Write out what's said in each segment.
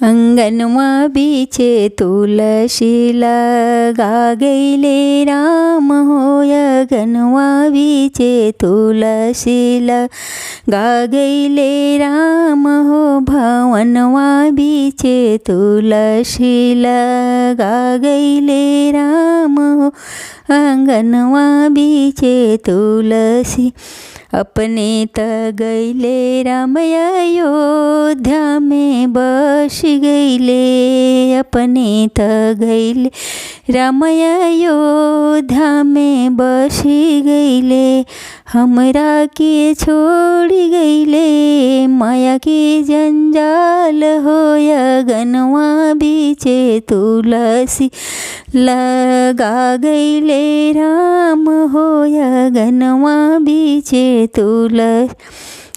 अंगनवा बीचे तुलसी लगा गईले राम हो। अंगनवा बीचे तुलसी लगा गईले राम हो। भवनवा बीचे तुलसी लगा गईले राम हो। अंगनवा बीचे तुलसी अपने त गईले राम अयोध्या में बस गईले। अपने त गईले राम अयोध्या में बस गईले। हमरा के छोड़ गईले माया के जंजाल हो। अंगनवा बीचे तुलसी लगा गईले राम हो। अंगनवा बीचे तुलसी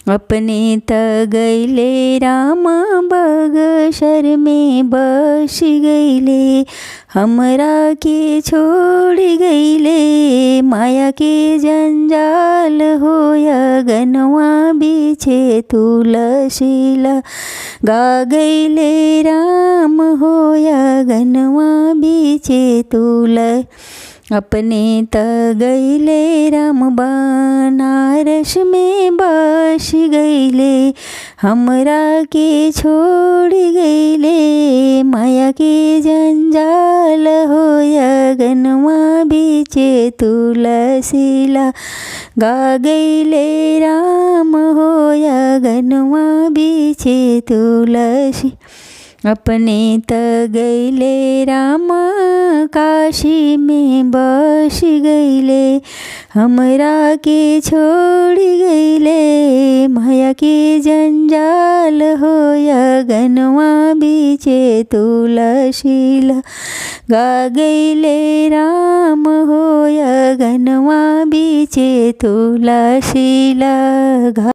अपने त गईले राम बगसर में बस गईले। हमरा के छोड़ गईले माया के जंजाल हो। अंगनवा बीचे तुलसी लगा गईले राम हो। अंगनवा बीचे तुलसी अपने त गईले राम बनारस में बस गईले। हमरा के छोड़ गईले माया के जंजाल हो। अंगनवा बीचे तुलसी लगा गईले राम हो। अंगनवा बीचे तुलसी अपने त गईले राम काशी में बस गईले। हमरा के छोड़ गईले माया के जंजाल हो। अंगनवा बीचे तुलसी लगा गईले राम हो। अंगनवा बीचे तुलसी लगा